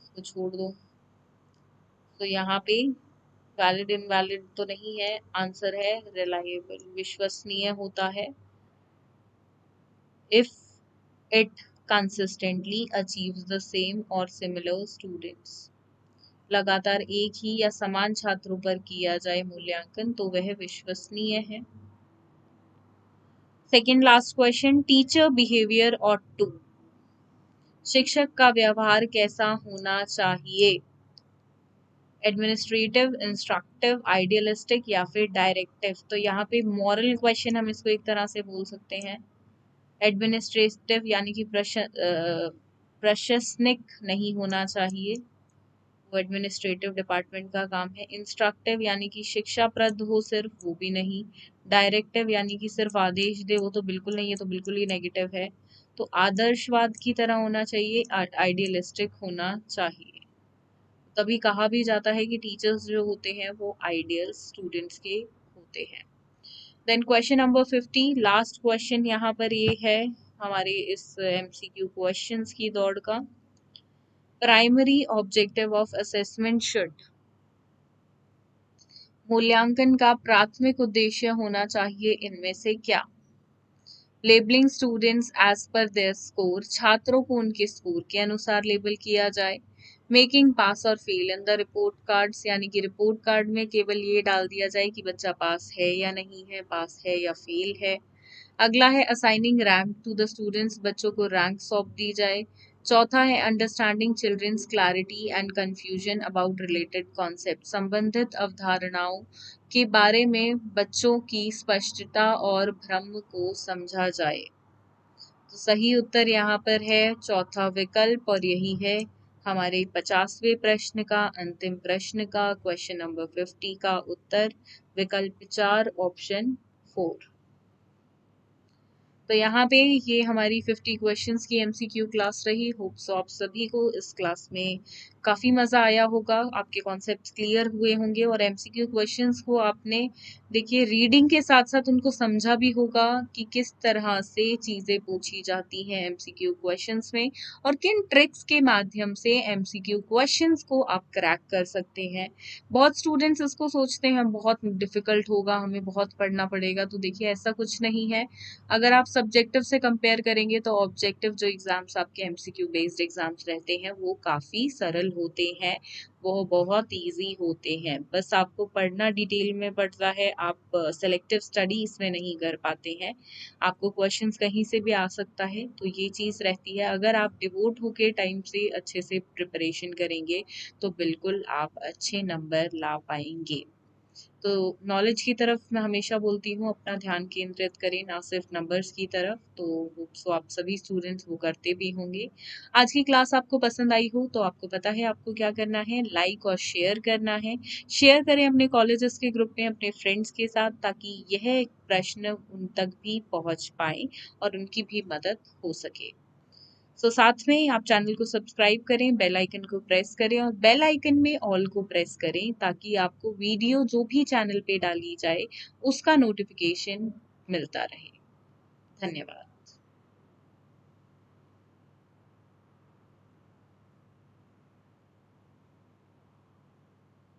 इसको छोड़ दो। तो यहाँ पे वैलिड इनवैलिड तो नहीं है, आंसर है रिलायबल, विश्वसनीय होता है। If it consistently achieves the same और सिमिलर स्टूडेंट्स, लगातार एक ही या समान छात्रों पर किया जाए मूल्यांकन तो वह विश्वसनीय है। Second last question, teacher behaviour ought to, शिक्षक का व्यवहार कैसा होना चाहिए। एडमिनिस्ट्रेटिव, इंस्ट्रक्टिव, आइडियलिस्टिक या फिर डायरेक्टिव। तो यहाँ पे मॉरल क्वेश्चन हम इसको एक तरह से बोल सकते हैं। एडमिनिस्ट्रेटिव यानी कि प्रशासनिक नहीं होना चाहिए, वो एडमिनिस्ट्रेटिव डिपार्टमेंट का काम है। इंस्ट्रक्टिव यानी कि शिक्षाप्रद हो सिर्फ, वो भी नहीं। डायरेक्टिव यानी कि सिर्फ आदेश दे, वो तो बिल्कुल नहीं है, तो बिल्कुल ही नेगेटिव है। तो आदर्शवाद की तरह होना चाहिए, आइडियलिस्टिक होना चाहिए। तभी कहा भी जाता है कि टीचर्स जो होते हैं वो आइडियल स्टूडेंट्स के होते हैं। Then question number 50, last question यहाँ पर ये है हमारे इस एमसीक्यू क्वेश्चंस की दौड़ का। Primary objective of assessment should, मूल्यांकन का प्राथमिक उद्देश्य होना चाहिए इनमें से क्या। Labelling students as per their score, छात्रों को उनके स्कोर के अनुसार लेबल किया जाए। मेकिंग पास और fail in the report cards, यानी कि रिपोर्ट कार्ड में केवल ये डाल दिया जाए कि बच्चा पास है या नहीं है, पास है या फेल है। अगला है assigning rank to the students, बच्चों को रैंक सौंप दी जाए। चौथा है understanding children's clarity and confusion about related concept, संबंधित अवधारणाओं के बारे में बच्चों की स्पष्टता और भ्रम को समझा जाए। तो सही उत्तर यहाँ पर है चौथा विकल्प, और यही है हमारे 50वें प्रश्न का अंतिम प्रश्न का क्वेश्चन नंबर 50 का उत्तर, विकल्प 4 ऑप्शन 4। तो यहाँ पे ये हमारी 50 क्वेश्चंस की एमसीक्यू क्लास रही। होप सो आप सभी को इस क्लास में काफ़ी मज़ा आया होगा, आपके कॉन्सेप्ट्स क्लियर हुए होंगे और एमसीक्यू क्वेश्चंस को आपने देखिए रीडिंग के साथ साथ उनको समझा भी होगा कि किस तरह से चीज़ें पूछी जाती हैं एमसीक्यू क्वेश्चंस में और किन ट्रिक्स के माध्यम से एमसीक्यू क्वेश्चंस को आप क्रैक कर सकते हैं। बहुत स्टूडेंट्स इसको सोचते हैं बहुत डिफिकल्ट होगा, हमें बहुत पढ़ना पड़ेगा, तो देखिए ऐसा कुछ नहीं है। अगर आप सब्जेक्टिव से कंपेयर करेंगे तो ऑब्जेक्टिव जो एग्जाम्स आपके एमसीक्यू बेस्ड एग्जाम्स रहते हैं वो काफ़ी सरल होते हैं, वो बहुत इजी होते हैं। बस आपको पढ़ना डिटेल में पड़ता है, आप सेलेक्टिव स्टडी इसमें नहीं कर पाते हैं, आपको क्वेश्चंस कहीं से भी आ सकता है। तो ये चीज़ रहती है, अगर आप डिवोट होके टाइम से अच्छे से प्रिपरेशन करेंगे तो बिल्कुल आप अच्छे नंबर ला पाएंगे। तो नॉलेज की तरफ मैं हमेशा बोलती हूँ अपना ध्यान केंद्रित करें, ना सिर्फ नंबर्स की तरफ। तो सो आप सभी स्टूडेंट्स वो करते भी होंगे। आज की क्लास आपको पसंद आई हो तो आपको पता है आपको क्या करना है, लाइक और शेयर करना है। शेयर करें अपने कॉलेजेस के ग्रुप में अपने फ्रेंड्स के साथ, ताकि यह प्रश्न उन तक भी पहुँच पाए और उनकी भी मदद हो सके। साथ में आप चैनल को सब्सक्राइब करें, बेल आइकन को प्रेस करें और बेल आइकन में ऑल को प्रेस करें, ताकि आपको वीडियो जो भी चैनल पे डाली जाए उसका नोटिफिकेशन मिलता रहे। धन्यवाद।